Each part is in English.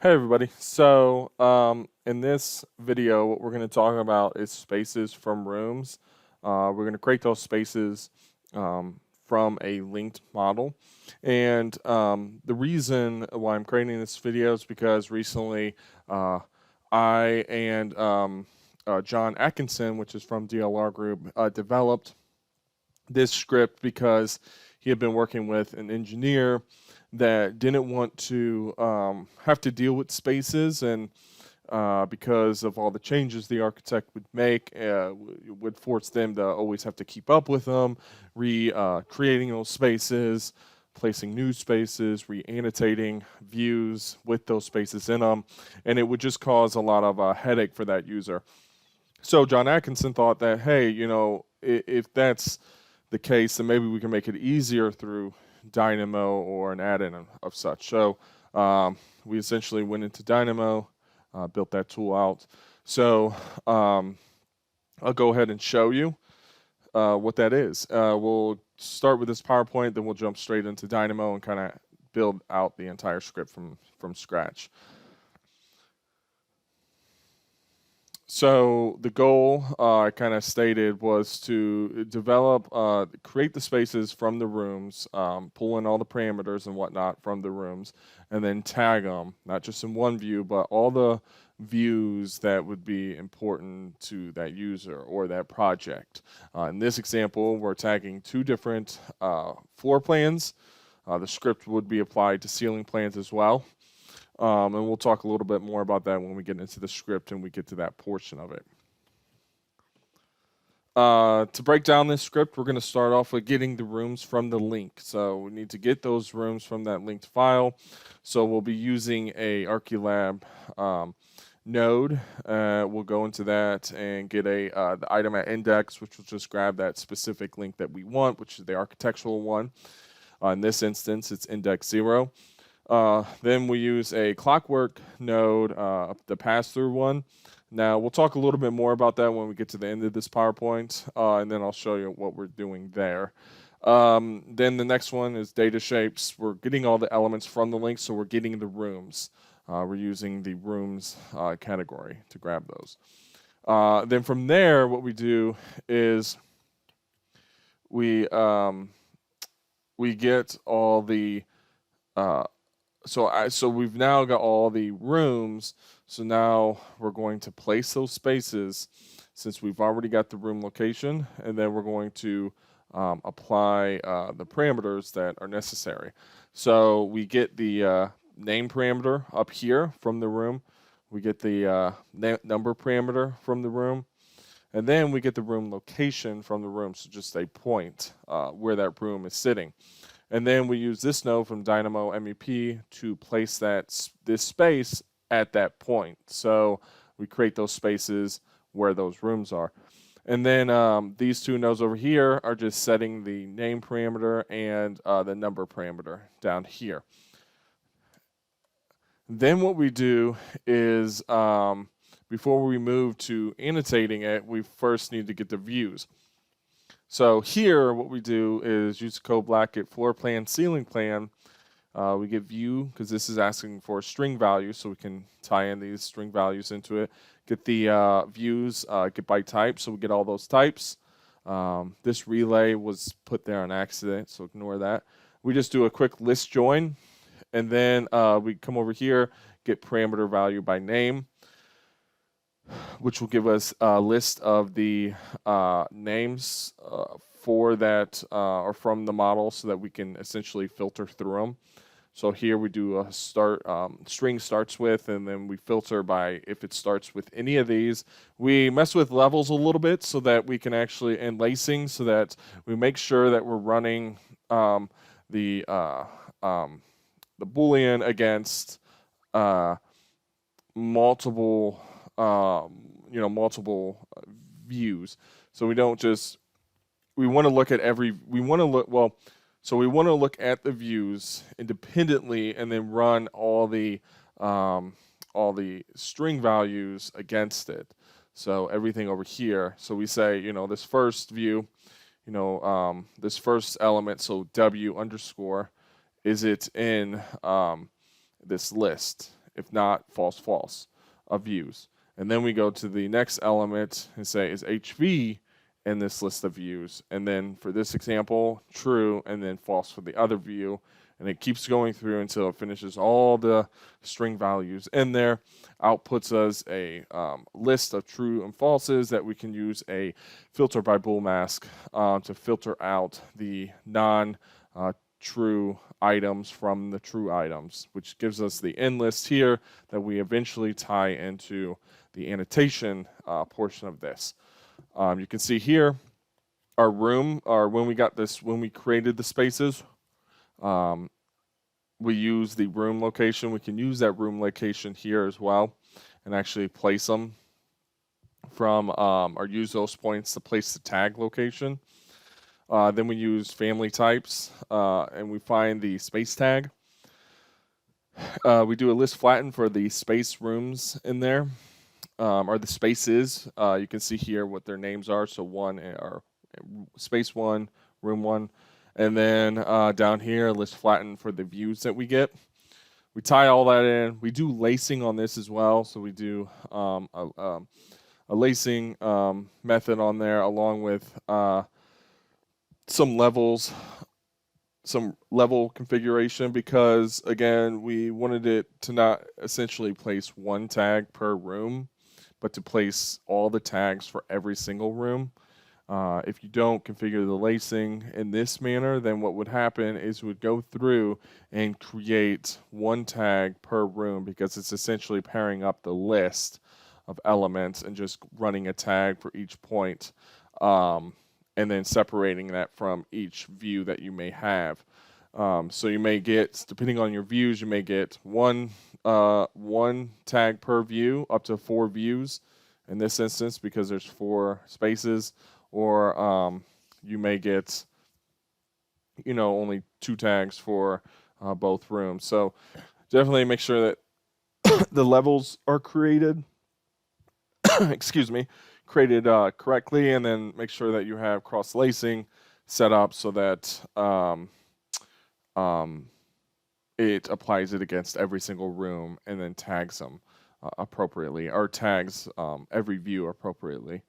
Hey everybody. In this video, what we're going to talk about is spaces from rooms. We're going to create those spaces from a linked model. The reason why I'm creating this video is because recently I and John Atkinson, which is from DLR Group, developed this script because he had been working with an engineer that didn't want to have to deal with spaces, and because of all the changes the architect would make, would force them to always have to keep up with them, creating those spaces, placing new spaces, re-annotating views with those spaces in them, and it would just cause a lot of headache for that user. So John Atkinson thought that, hey, if that's the case, then maybe we can make it easier through Dynamo or an add-in of such. So we essentially went into Dynamo, built that tool out. So I'll go ahead and show you what that is. We'll start with this PowerPoint, then we'll jump straight into Dynamo and kind of build out the entire script from scratch. So the goal I kind of stated was to develop, create the spaces from the rooms, pull in all the parameters and whatnot from the rooms, and then tag them, not just in one view, but all the views that would be important to that user or that project. In this example, we're tagging two different floor plans. The script would be applied to ceiling plans as well. And we'll talk a little bit more about that when we get into the script and we get to that portion of it. To break down this script, we're going to start off with getting the rooms from the link. So we need to get those rooms from that linked file. So we'll be using a Archilab node. We'll go into that and get the item at index, which will just grab that specific link that we want, which is the architectural one. In this instance, it's index 0. Then we use a clockwork node, the pass-through one. Now, we'll talk a little bit more about that when we get to the end of this PowerPoint, and then I'll show you what we're doing there. Then the next one is data shapes. We're getting all the elements from the link, so we're getting the rooms. We're using the rooms category to grab those. Then from there, what we do is we get all the so we've now got all the rooms. So now we're going to place those spaces since we've already got the room location, and then we're going to apply the parameters that are necessary. So we get the name parameter up here from the room. We get the number parameter from the room. And then we get the room location from the room, so just a point where that room is sitting. And then we use this node from Dynamo MEP to place this space at that point. So we create those spaces where those rooms are. And then these two nodes over here are just setting the name parameter and the number parameter down here. Then what we do is before we move to annotating it, we first need to get the views. So here, what we do is use code bracket floor plan, ceiling plan. We get view because this is asking for a string value, so we can tie in these string values into it. Get the views, get by type, so we get all those types. This relay was put there on accident, so ignore that. We just do a quick list join, and then we come over here, get parameter value by name, which will give us a list of the names for that or from the model so that we can essentially filter through them. So here we do a string starts with, and then we filter by if it starts with any of these. We mess with levels a little bit so that we can actually, and lacing, so that we make sure that we're running the Boolean against multiple multiple views. So we don't just, we want to look at we want to look at the views independently and then run all the string values against it. So everything over here. So we say, this first view, this first element, so W underscore, is it in this list? If not, false, false of views. And then we go to the next element and say, is HV in this list of views? And then for this example, true, and then false for the other view. And it keeps going through until it finishes all the string values in there, outputs us a list of true and falses that we can use a filter by bool mask to filter out the non-true items from the true items, which gives us the end list here that we eventually tie into the annotation portion of this. You can see here our room, or when we created the spaces, we use the room location. We can use that room location here as well and actually place them from, or use those points to place the tag location. Then we use family types, and we find the space tag. We do a list flatten for the space rooms in there, or the spaces. You can see here what their names are. So one are space one, room one, and then down here, list flatten for the views that we get. We tie all that in. We do lacing on this as well. So we do a lacing method on there, along with some levels, some level configuration, because again, we wanted it to not essentially place one tag per room, but to place all the tags for every single room. If you don't configure the lacing in this manner, then what would happen is we would go through and create one tag per room, because it's essentially pairing up the list of elements and just running a tag for each point, and then separating that from each view that you may have. So you may get, depending on your views, you may get one tag per view, up to 4 views in this instance, because there's 4 spaces. Or you may get, only 2 tags for both rooms. So definitely make sure that the levels are created, excuse me, created correctly, and then make sure that you have cross lacing set up so that it applies it against every single room and then tags them appropriately, or tags every view appropriately.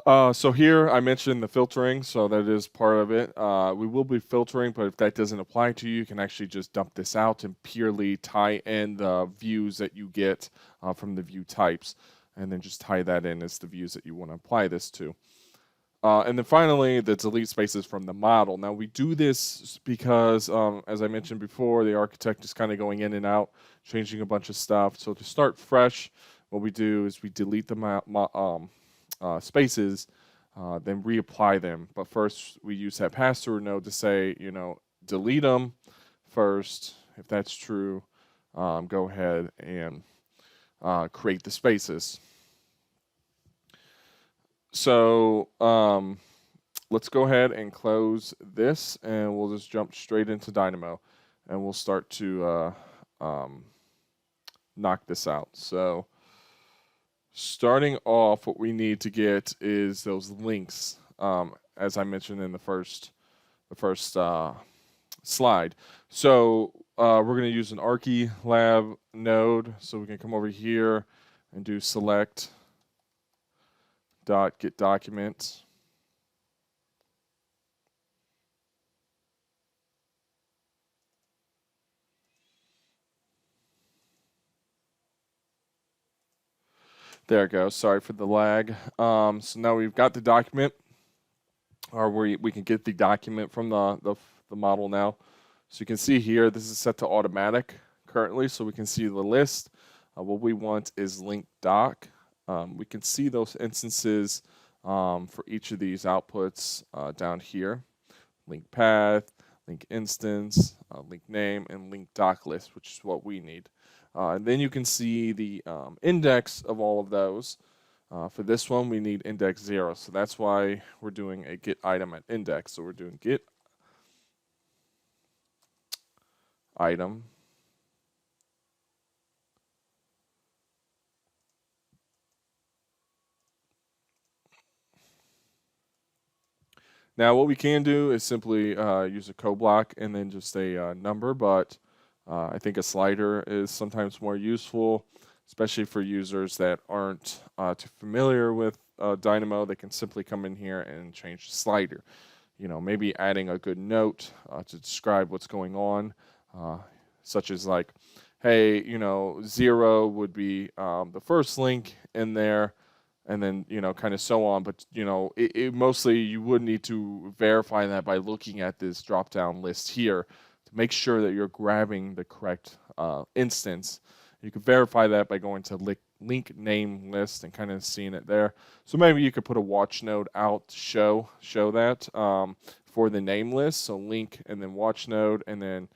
So here I mentioned the filtering, so that is part of it. We will be filtering, but if that doesn't apply to you, you can actually just dump this out and purely tie in the views that you get from the view types, and then just tie that in as the views that you want to apply this to. And then finally, the delete spaces from the model. Now we do this because, as I mentioned before, the architect is kind of going in and out, changing a bunch of stuff. So to start fresh, what we do is we delete the spaces, then reapply them. But first, we use that pass-through node to say, delete them first. If that's true, go ahead and create the spaces. So let's go ahead and close this, and we'll just jump straight into Dynamo, and we'll start to knock this out. So starting off, what we need to get is those links, as I mentioned in the first slide. So we're going to use an ArchiLab node, so we can come over here and do select .get document. There it goes. Sorry for the lag. So now we've got the document, or we can get the document from the model now. So you can see here, this is set to automatic currently, so we can see the list. What we want is link doc. We can see those instances for each of these outputs down here. Link path, link instance, link name, and link doc list, which is what we need. And then you can see the index of all of those. For this one, we need index 0. So that's why we're doing a get item at index. So we're doing get item Now, what we can do is simply use a code block and then just a number, but I think a slider is sometimes more useful, especially for users that aren't too familiar with Dynamo. They can simply come in here and change the slider. Maybe adding a good note to describe what's going on, such as like, hey, 0 would be the first link in there, and then kind of so on. But it mostly you would need to verify that by looking at this drop down list here to make sure that you're grabbing the correct instance. You can verify that by going to link name list and kind of seeing it there. So maybe you could put a watch node out to show that for the name list. So link and then watch node, and then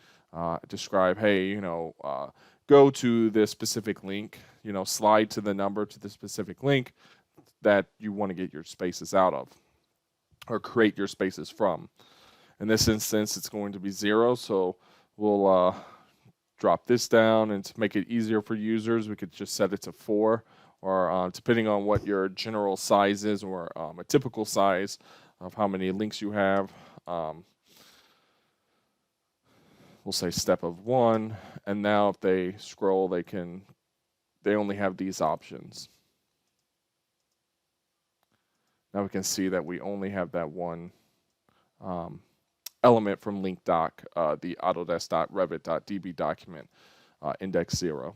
describe, hey, go to this specific link, slide to the number to the specific link that you want to get your spaces out of or create your spaces from. In this instance, it's going to be 0, so we'll drop this down, and to make it easier for users, we could just set it to 4, or depending on what your general size is, or a typical size of how many links you have. We'll say step of 1, and now if they scroll, they only have these options. Now we can see that we only have that one element from link doc, the autodesk.revit.db document, index 0.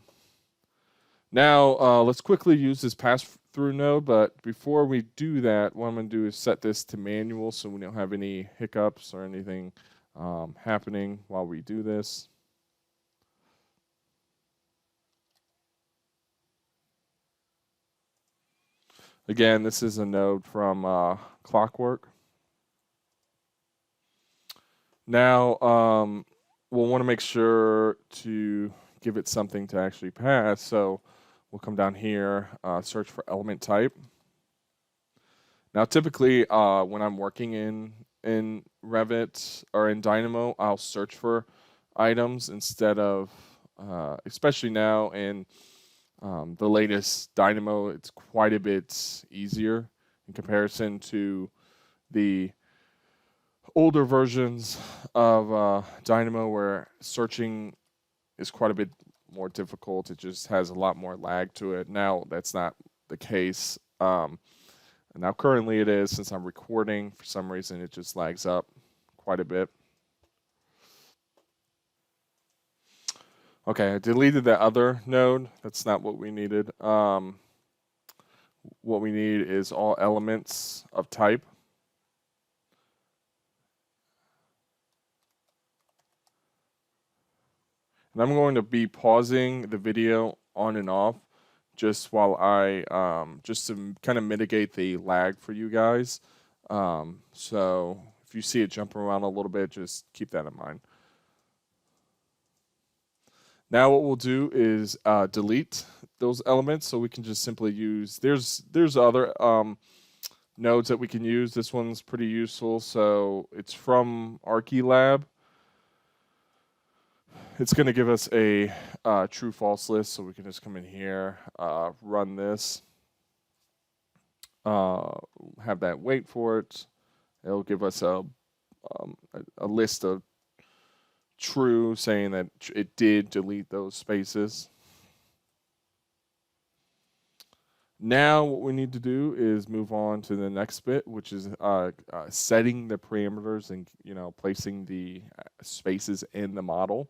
Now let's quickly use this pass-through node, but before we do that, what I'm going to do is set this to manual so we don't have any hiccups or anything happening while we do this. Again, this is a node from Clockwork. Now, we'll want to make sure to give it something to actually pass. So we'll come down here, search for element type. Now, typically, when I'm working in Revit or in Dynamo, I'll search for items instead of, especially now in the latest Dynamo, it's quite a bit easier in comparison to the older versions of Dynamo, where searching is quite a bit more difficult. It just has a lot more lag to it. Now that's not the case. And now currently it is. Since I'm recording, for some reason it just lags up quite a bit. Okay, I deleted that other node. That's not what we needed. What we need is all elements of type. And I'm going to be pausing the video on and off just while just to kind of mitigate the lag for you guys. So if you see it jumping around a little bit, just keep that in mind. Now what we'll do is delete those elements, so we can just simply use, there's other nodes that we can use. This one's pretty useful. So it's from Archilab. It's going to give us a true false list, so we can just come in here, run this, have that wait for it. It'll give us a list of true, saying that it did delete those spaces. Now what we need to do is move on to the next bit, which is setting the parameters and placing the spaces in the model.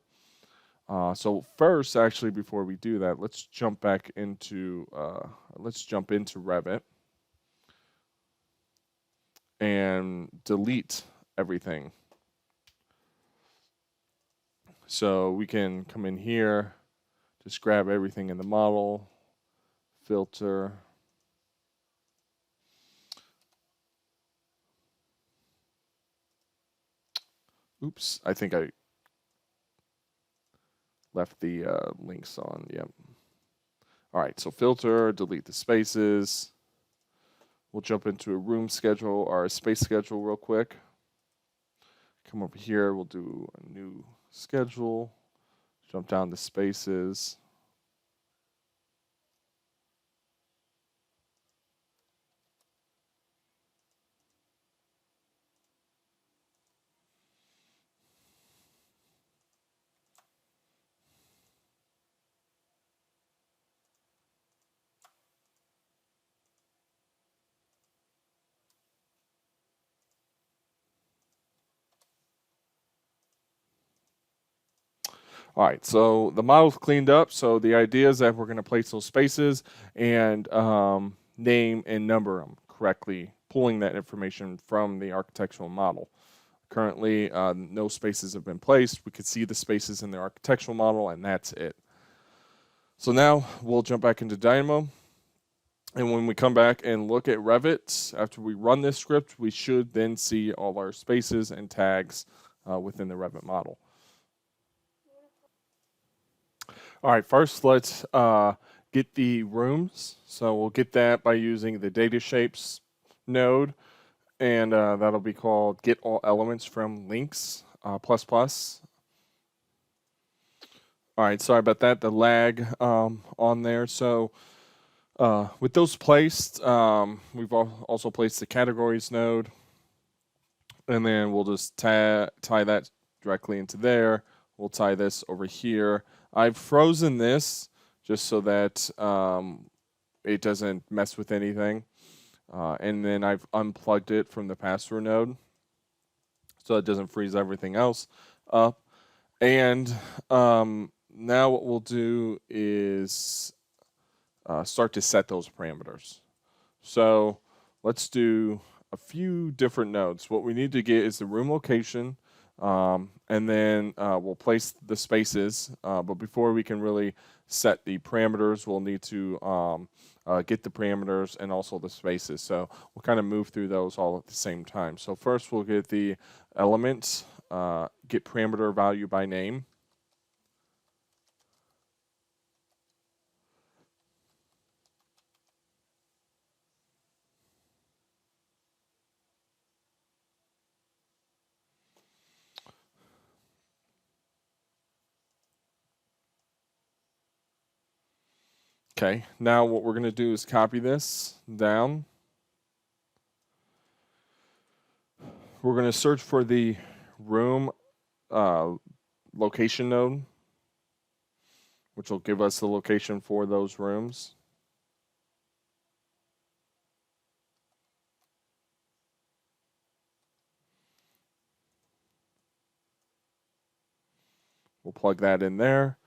So first, actually, before we do that, let's jump into Revit and delete everything. So we can come in here, just grab everything in the model, filter. Oops, I think I left the links on. Yep. All right, so filter, delete the spaces. We'll jump into a room schedule or a space schedule real quick. Come over here, we'll do a new schedule. Jump down to spaces. All right, so the model's cleaned up. So the idea is that we're going to place those spaces and name and number them correctly, pulling that information from the architectural model. Currently, no spaces have been placed. We could see the spaces in the architectural model, and that's it. So now we'll jump back into Dynamo. And when we come back and look at Revit, after we run this script, we should then see all our spaces and tags within the Revit model. All right, first let's get the rooms. So we'll get that by using the data shapes node, and that'll be called get all elements from links ++. All right, sorry about that, the lag on there. So with those placed, we've also placed the categories node, and then we'll just tie that directly into there. We'll tie this over here. I've frozen this just so that it doesn't mess with anything. And then I've unplugged it from the pass-through node so it doesn't freeze everything else up. And now what we'll do is start to set those parameters. So let's do a few different nodes. What we need to get is the room location, and then we'll place the spaces. But before we can really set the parameters, we'll need to get the parameters and also the spaces. So we'll kind of move through those all at the same time. So first we'll get the elements, get parameter value by name. Okay, now what we're going to do is copy this down. We're going to search for the room location node, which will give us the location for those rooms. We'll plug that in there.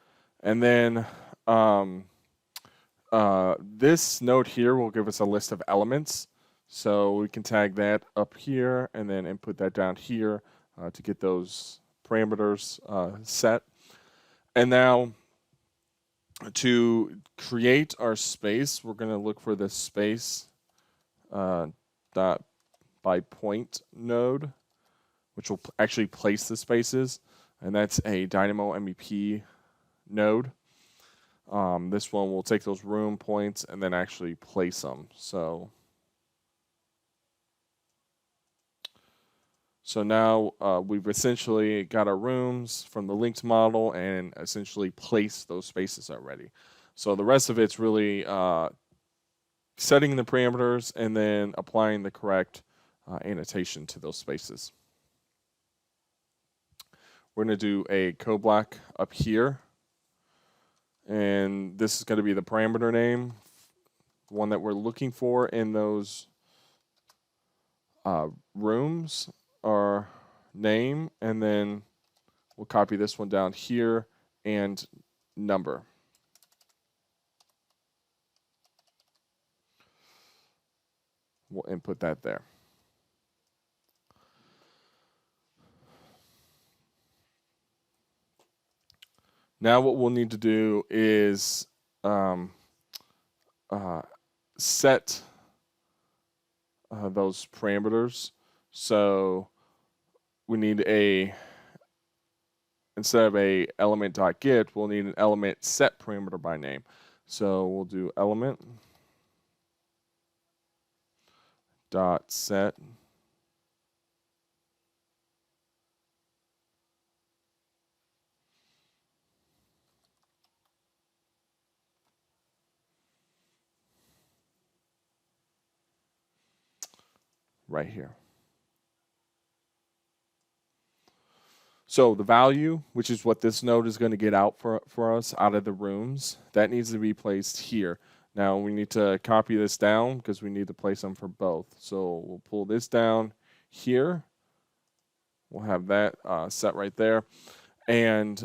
And then this node here will give us a list of elements. So we can tag that up here and then input that down here to get those parameters set. And now to create our space, we're going to look for the space dot by point node, which will actually place the spaces. And that's a Dynamo MEP node. This one will take those room points and then actually place them. So now we've essentially got our rooms from the linked model and essentially placed those spaces already. So the rest of it's really setting the parameters and then applying the correct annotation to those spaces. We're going to do a code block up here. And this is going to be the parameter name, the one that we're looking for in those rooms, our name, and then we'll copy this one down here and number. We'll input that there. Now what we'll need to do is set those parameters. So we need instead of a element.get, we'll need an element set parameter by name. So we'll do element dot set right here. So the value, which is what this node is going to get out for us out of the rooms, that needs to be placed here. Now we need to copy this down because we need to place them for both. So we'll pull this down here. We'll have that set right there. And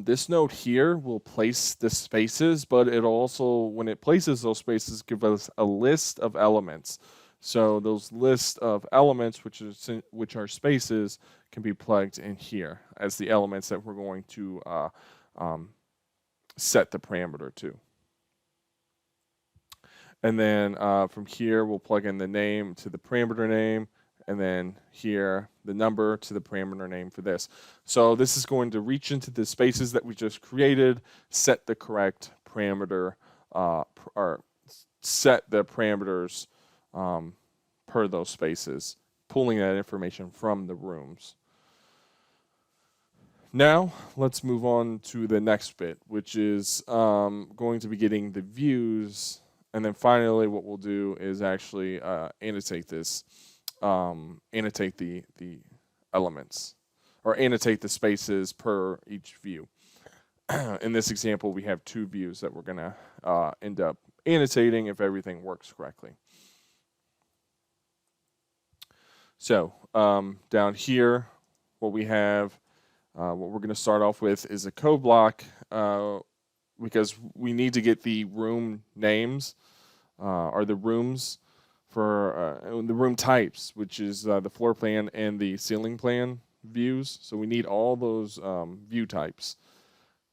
this node here will place the spaces, but it also, when it places those spaces, give us a list of elements. So those list of elements, which are spaces, can be plugged in here as the elements that we're going to set the parameter to. And then from here, we'll plug in the name to the parameter name, and then here, the number to the parameter name for this. So this is going to reach into the spaces that we just created, set the correct parameter, or set the parameters per those spaces, pulling that information from the rooms. Now, let's move on to the next bit, which is going to be getting the views. And then finally, what we'll do is actually annotate this, annotate the elements, or annotate the spaces per each view. In this example, we have 2 views that we're going to end up annotating if everything works correctly. So down here, what we have, what we're going to start off with is a code block, because we need to get the room names, or the rooms for the room types, which is the floor plan and the ceiling plan views. So we need all those view types.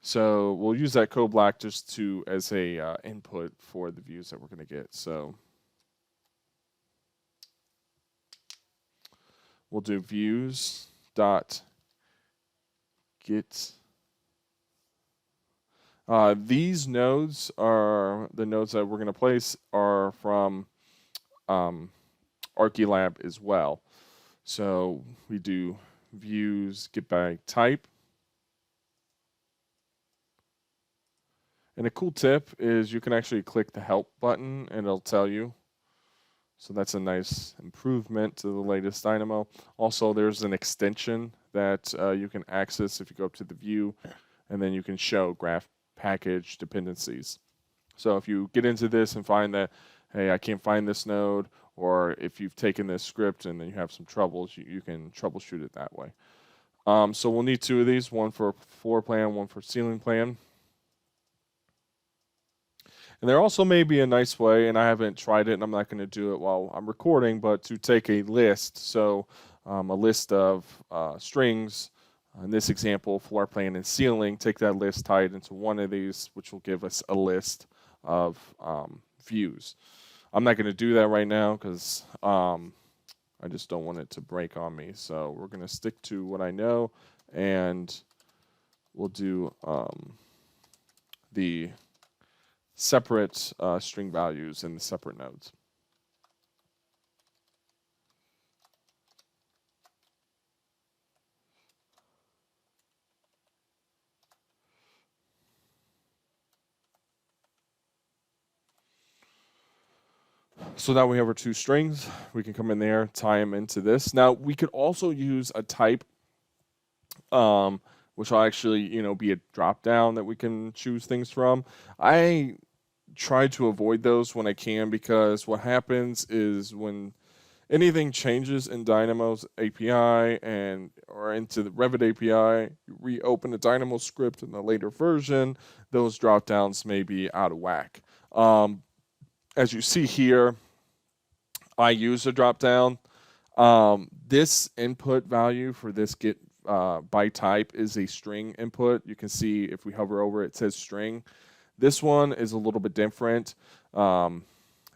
So we'll use that code block just as a input for the views that we're going to get. So we'll do views dot get. These nodes are the nodes that we're going to place are from Archilab as well. So we do views get by type. And a cool tip is you can actually click the help button and it'll tell you. So that's a nice improvement to the latest Dynamo. Also, there's an extension that you can access if you go up to the view, and then you can show graph package dependencies. So if you get into this and find that, hey, I can't find this node, or if you've taken this script and then you have some troubles, you can troubleshoot it that way. So we'll need 2 of these, one for floor plan, one for ceiling plan. And there also may be a nice way, and I haven't tried it, and I'm not going to do it while I'm recording, but to take a list. So a list of strings, in this example, floor plan and ceiling, take that list, tie it into one of these, which will give us a list of views. I'm not going to do that right now because I just don't want it to break on me. So we're going to stick to what I know, and we'll do the separate string values in the separate nodes. So now we have our 2 strings. We can come in there, tie them into this. Now we could also use a type, which will actually, be a drop down that we can choose things from. I try to avoid those when I can, because what happens is when anything changes in Dynamo's API or into the Revit API, you reopen a Dynamo script in a later version, those drop downs may be out of whack. As you see here, I use a drop down. This input value for this get by type is a string input. You can see if we hover over it, it says string. This one is a little bit different.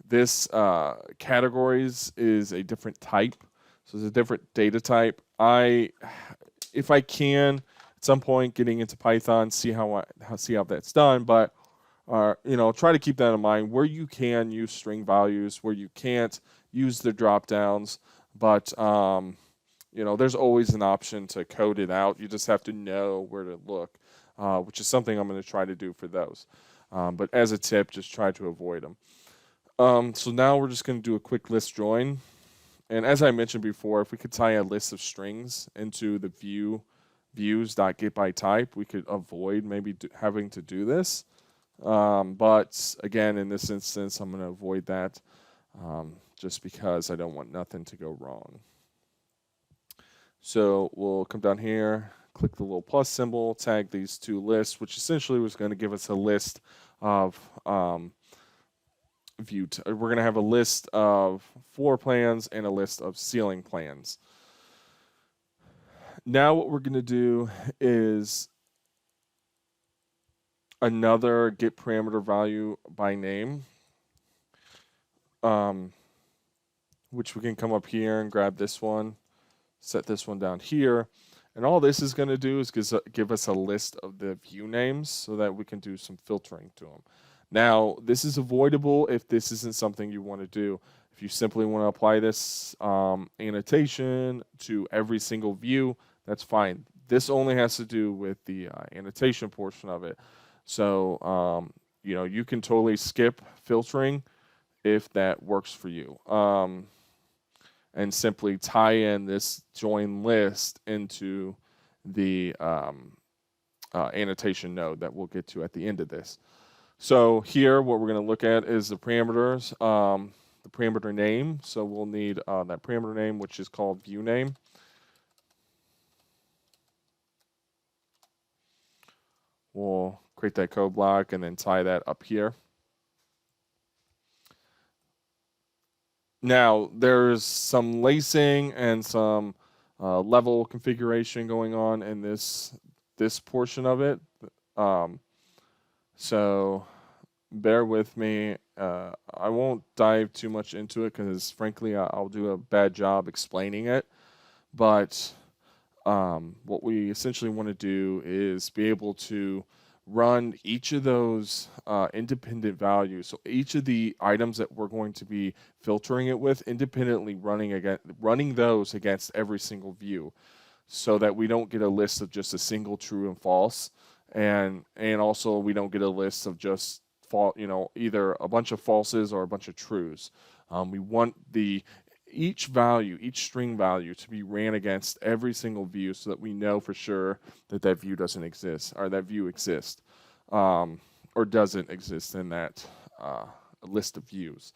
This categories is a different type, so it's a different data type. If I can, at some point, getting into Python, see how that's done, but try to keep that in mind. Where you can use string values, where you can't, use the drop downs. But there's always an option to code it out. You just have to know where to look, which is something I'm going to try to do for those. But as a tip, just try to avoid them. So now we're just going to do a quick list join. And as I mentioned before, if we could tie a list of strings into the views.getByType, we could avoid maybe having to do this. But again, in this instance, I'm going to avoid that just because I don't want nothing to go wrong. So we'll come down here, click the little plus symbol, tag these two lists, which essentially was going to give us a list of we're going to have a list of floor plans and a list of ceiling plans. Now what we're going to do is another get parameter value by name, which we can come up here and grab this one, set this one down here. And all this is going to do is give us a list of the view names so that we can do some filtering to them. Now, this is avoidable if this isn't something you want to do. If you simply want to apply this annotation to every single view, that's fine. This only has to do with the annotation portion of it. So, you can totally skip filtering if that works for you. And simply tie in this join list into the annotation node that we'll get to at the end of this. So here, what we're going to look at is the parameters, the parameter name. So we'll need that parameter name, which is called view name. We'll create that code block and then tie that up here. Now, there's some lacing and some level configuration going on in this portion of it. So bear with me. I won't dive too much into it because, frankly, I'll do a bad job explaining it. But what we essentially want to do is be able to run each of those independent values. So each of the items that we're going to be filtering it with, independently running those against every single view, so that we don't get a list of just a single true and false, and also we don't get a list of just either a bunch of falses or a bunch of trues. We want each string value to be ran against every single view so that we know for sure that view doesn't exist, or that view exists, or doesn't exist in that list of views.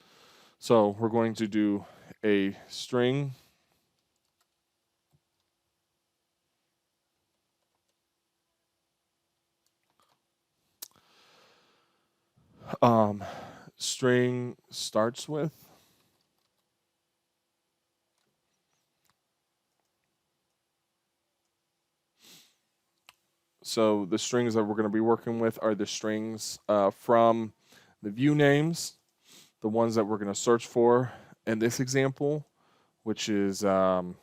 So we're going to do a string string starts with So the strings that we're going to be working with are the strings from the view names, the ones that we're going to search for in this example, which is going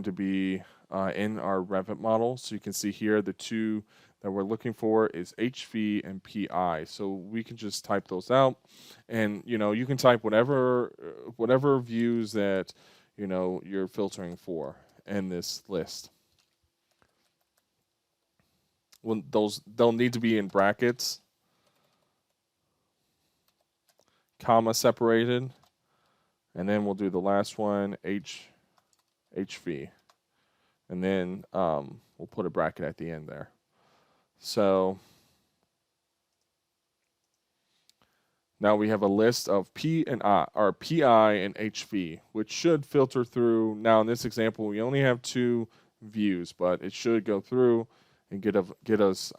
to be in our Revit model. So you can see here the two that we're looking for is HV and PI. So we can just type those out, and you can type whatever views that you're filtering for in this list. They'll need to be in brackets, comma separated, and then we'll do the last one, HV, and then we'll put a bracket at the end there. So now we have a list of PI and HV, which should filter through. Now in this example, we only have 2 views, but it should go through and get us.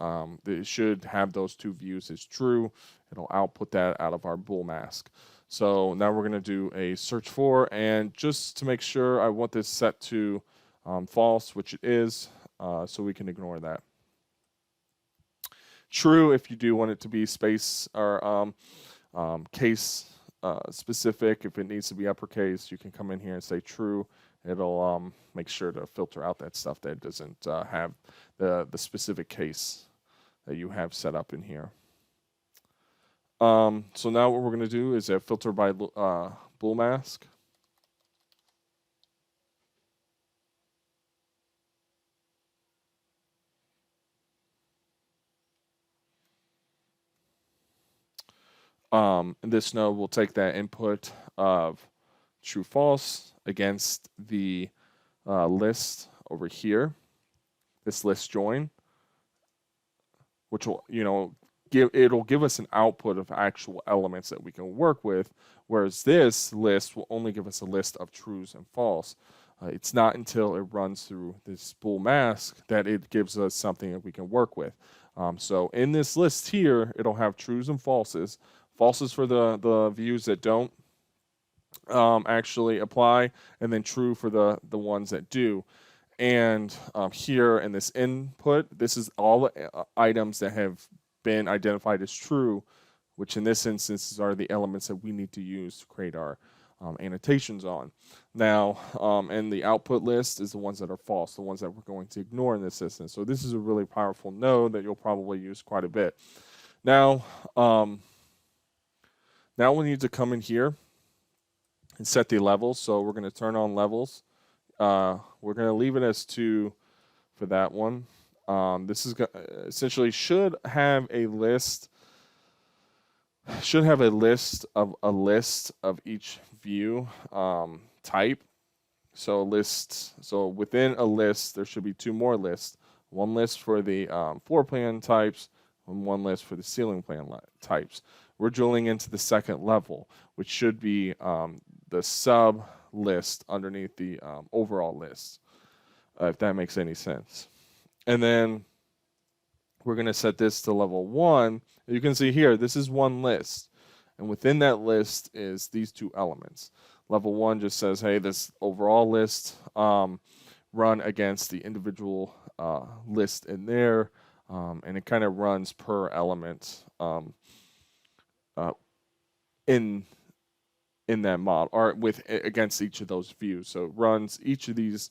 It should have those 2 views as true. It'll output that out of our bool mask. So now we're going to do a search for, and just to make sure, I want this set to false, which it is, so we can ignore that. True if you do want it to be space or case specific. If it needs to be uppercase, you can come in here and say true. It'll make sure to filter out that stuff that doesn't have the specific case that you have set up in here. So now what we're going to do is a filter by bool mask. In this node, we'll take that input of true false against the list over here, this list join, which will it'll give us an output of actual elements that we can work with, whereas this list will only give us a list of trues and false. It's not until it runs through this spool mask that it gives us something that we can work with. So in this list here, it'll have trues and falses. Falses for the views that don't actually apply, and then true for the ones that do. And here in this input, this is all the items that have been identified as true, which in this instance are the elements that we need to use to create our annotations on. Now, and the output list is the ones that are false, the ones that we're going to ignore in this instance. So this is a really powerful node that you'll probably use quite a bit. Now, now we need to come in here and set the levels. So we're going to turn on levels. We're going to leave it as 2 for that one. This is essentially should have a list of each view type. So within a list, there should be 2 more lists. One list for the floor plan types and one list for the ceiling plan types. We're drilling into the second level, which should be the sub list underneath the overall list, if that makes any sense. And then we're going to set this to level 1. You can see here, this is one list. And within that list is these 2 elements. Level 1 just says, hey, this overall list run against the individual list in there. And it kind of runs per element in that model, or against each of those views. So it runs each of these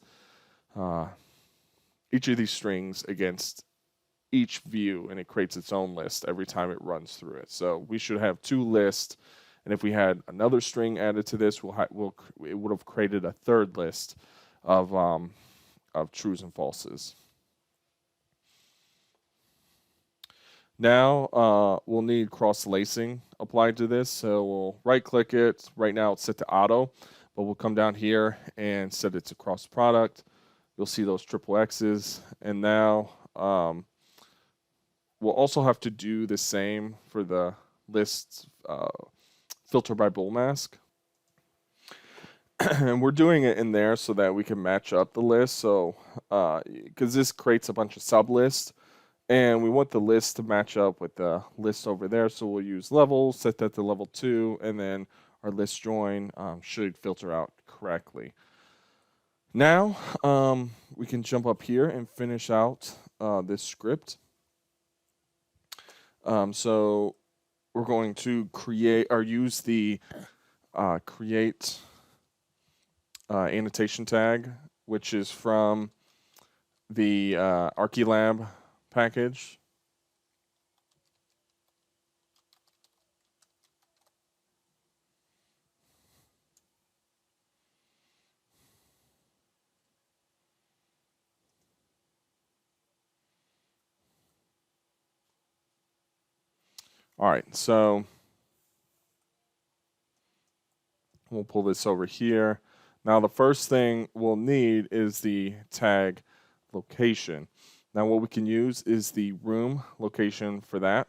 strings against each view, and it creates its own list every time it runs through it. So we should have 2 lists, and if we had another string added to this, it would have created a third list of trues and falses. Now we'll need cross-lacing applied to this, so we'll right-click it. Right now it's set to auto, but we'll come down here and set it to cross-product. You'll see those triple X's, and now we'll also have to do the same for the list filter by bool mask. And we're doing it in there so that we can match up the list. So, because this creates a bunch of sub-lists, and we want the list to match up with the list over there. So we'll use levels, set that to level 2, and then our list join should filter out correctly. Now, we can jump up here and finish out this script. So we're going to create or use the create annotation tag, which is from the Archilab package. All right, so we'll pull this over here. Now the first thing we'll need is the tag location. Now what we can use is the room location for that.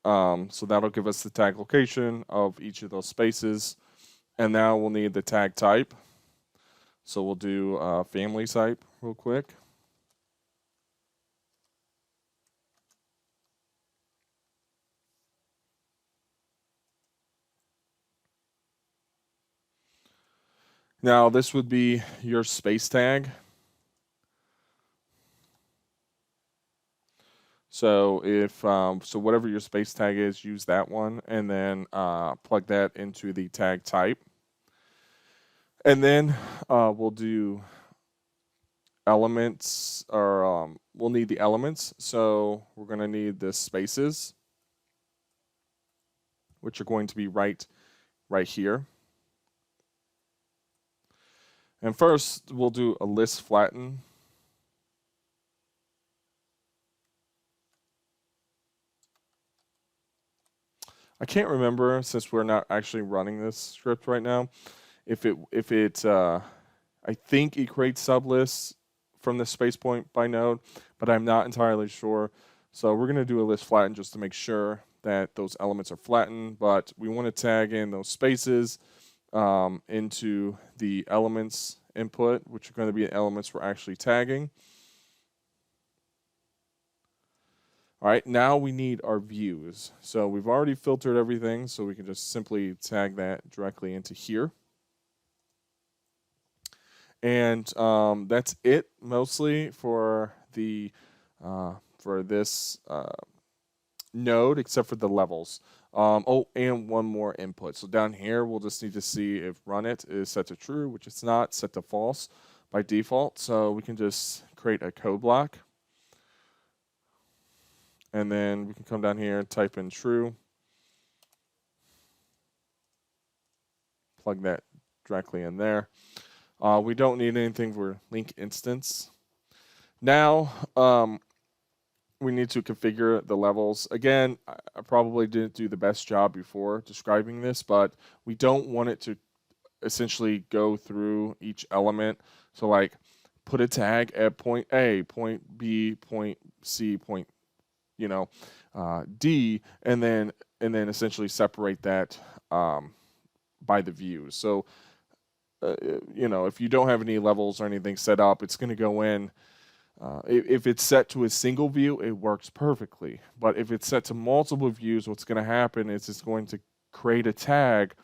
So that'll give us the tag location of each of those spaces. And now we'll need the tag type. So we'll do family type real quick. Now this would be your space tag. So if so whatever your space tag is, use that one, and then plug that into the tag type. And then we'll do elements, or we'll need the elements. So we're going to need the spaces, which are going to be right here. And first, we'll do a list flatten. I can't remember, since we're not actually running this script right now, if it I think it creates sublists from the space point by node, but I'm not entirely sure. So we're going to do a list flatten just to make sure that those elements are flattened, but we want to tag in those spaces into the elements input, which are going to be the elements we're actually tagging. All right, now we need our views. So we've already filtered everything, so we can just simply tag that directly into here. And that's it mostly for the for this node, except for the levels. Oh, and one more input. So down here, we'll just need to see if run it is set to true, which it's not, set to false by default. So we can just create a code block. And then we can come down here and type in true. Plug that directly in there. We don't need anything for link instance. Now, we need to configure the levels. Again, I probably didn't do the best job before describing this, but we don't want it to essentially go through each element. So like put a tag at point A, point B, point C, point, D, and then essentially separate that by the views. So, if you don't have any levels or anything set up, it's going to go in. If it's set to a single view, it works perfectly. But if it's set to multiple views, what's going to happen is it's going to create a tag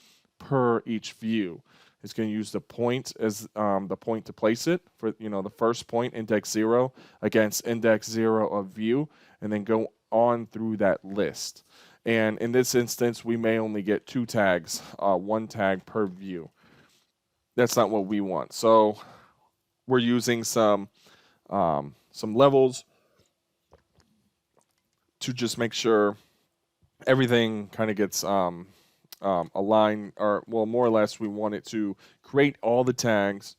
per each view. It's going to use the point as the point to place it for the first point, index 0, against index 0 of view, and then go on through that list. And in this instance, we may only get 2 tags, 1 tag per view. That's not what we want. So we're using some levels to just make sure everything kind of gets aligned, or well, more or less, we want it to create all the tags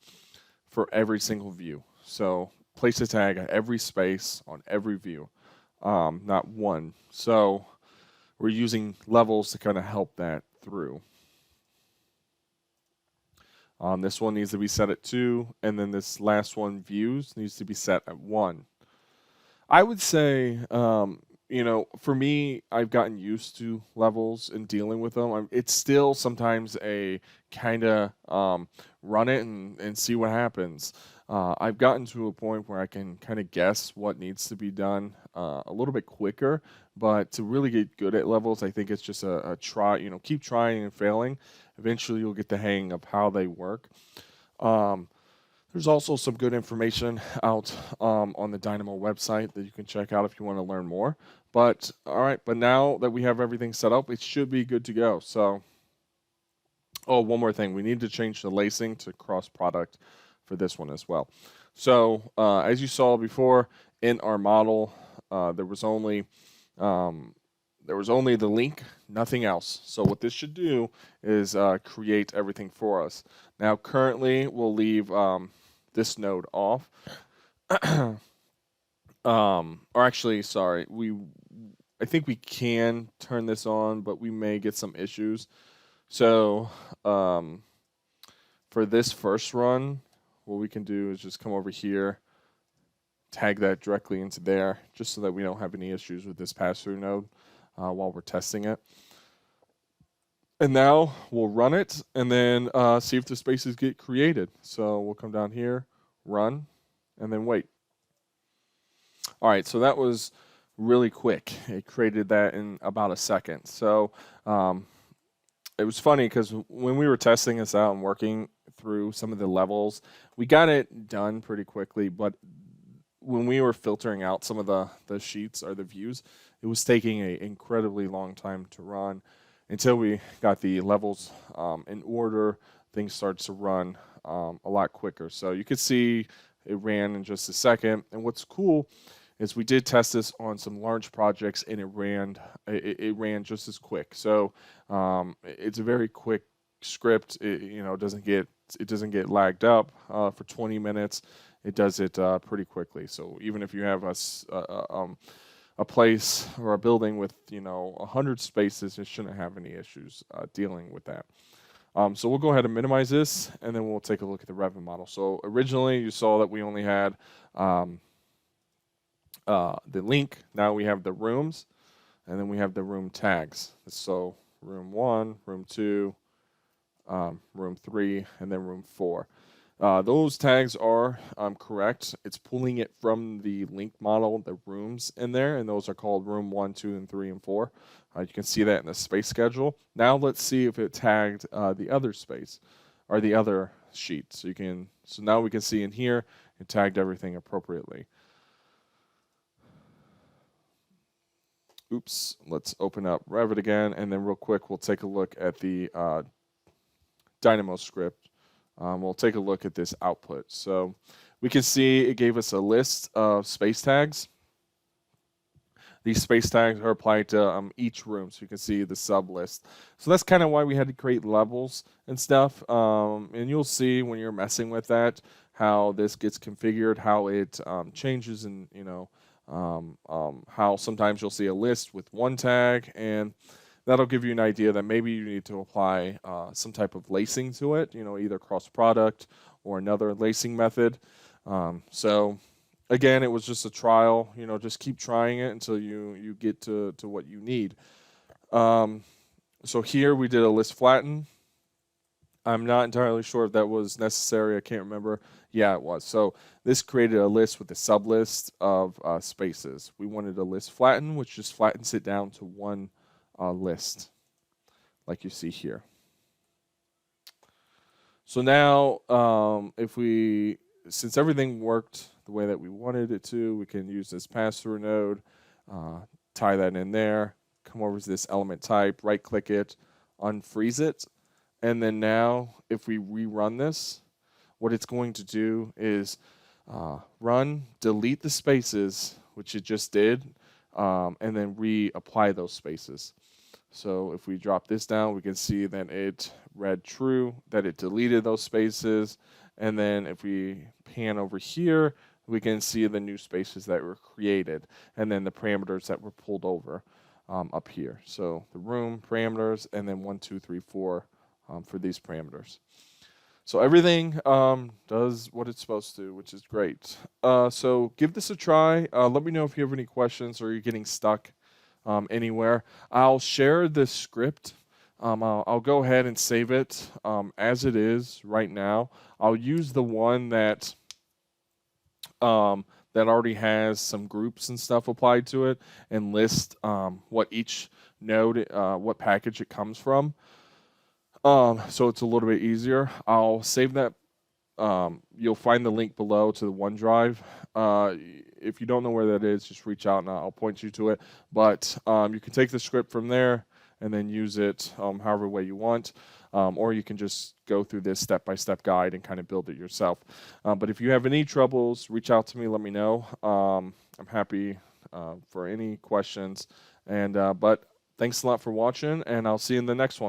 for every single view. So place a tag at every space on every view, not one. So we're using levels to kind of help that through. This one needs to be set at 2, and then this last one, views, needs to be set at 1. I would say, for me, I've gotten used to levels and dealing with them. It's still sometimes a kind of run it and see what happens. I've gotten to a point where I can kind of guess what needs to be done a little bit quicker, but to really get good at levels, I think it's just a try, keep trying and failing. Eventually, you'll get the hang of how they work. There's also some good information out on the Dynamo website that you can check out if you want to learn more. But all right, but now that we have everything set up, it should be good to go. So, one more thing, we need to change the lacing to cross product for this one as well. So as you saw before in our model, there was only the link, nothing else. So what this should do is create everything for us. Now currently we'll leave this node off. Or actually, sorry, I think we can turn this on, but we may get some issues. So for this first run, what we can do is just come over here, tag that directly into there, just so that we don't have any issues with this pass-through node while we're testing it. And now we'll run it and then see if the spaces get created. So we'll come down here, run, and then wait. All right, so that was really quick. It created that in about a second. So it was funny because when we were testing this out and working through some of the levels, we got it done pretty quickly, but when we were filtering out some of the sheets or the views, it was taking an incredibly long time to run until we got the levels in order. Things started to run a lot quicker. So you could see it ran in just a second. And what's cool is we did test this on some large projects, and it ran just as quick. So it's a very quick script. It doesn't get lagged up for 20 minutes. It does it pretty quickly. So even if you have a place or a building with 100 spaces, it shouldn't have any issues dealing with that. So we'll go ahead and minimize this, and then we'll take a look at the Revit model. So originally you saw that we only had the link. Now we have the rooms, and then we have the room tags. So room 1, room 2, room 3, and then room 4. Those tags are correct. It's pulling it from the link model, the rooms in there, and those are called room 1, 2, and 3, and 4. You can see that in the space schedule. Now let's see if it tagged the other space or the other sheet. So now we can see in here it tagged everything appropriately. Oops, let's open up Revit again, and then real quick we'll take a look at the Dynamo script. We'll take a look at this output. So we can see it gave us a list of space tags. These space tags are applied to each room, so you can see the sub list. So that's kind of why we had to create levels and stuff. And you'll see when you're messing with that how this gets configured, how it changes, and how sometimes you'll see a list with one tag, and that'll give you an idea that maybe you need to apply some type of lacing to it, either cross product or another lacing method. So again, it was just a trial, just keep trying it until you get to what you need. So here we did a list flatten. I'm not entirely sure if that was necessary. I can't remember. Yeah, it was. So this created a list with a sub list of spaces. We wanted a list flatten, which just flattens it down to one list, like you see here. So now, since everything worked the way that we wanted it to, we can use this pass-through node, tie that in there, come over to this element type, right-click it, unfreeze it, and then now, if we rerun this, what it's going to do is delete the spaces, which it just did, and then reapply those spaces. So if we drop this down, we can see that it read true, that it deleted those spaces. And then if we pan over here, we can see the new spaces that were created, and then the parameters that were pulled over up here. So the room parameters, and then 1, 2, 3, 4 for these parameters. So everything does what it's supposed to, which is great. So give this a try. Let me know if you have any questions or you're getting stuck anywhere. I'll share this script. I'll go ahead and save it as it is right now. I'll use the one that already has some groups and stuff applied to it and list what each node, what package it comes from. So it's a little bit easier. I'll save that. You'll find the link below to the OneDrive. If you don't know where that is, just reach out and I'll point you to it. But you can take the script from there and then use it however way you want. Or you can just go through this step-by-step guide and kind of build it yourself. But if you have any troubles, reach out to me, let me know. I'm happy for any questions. But thanks a lot for watching, and I'll see you in the next one.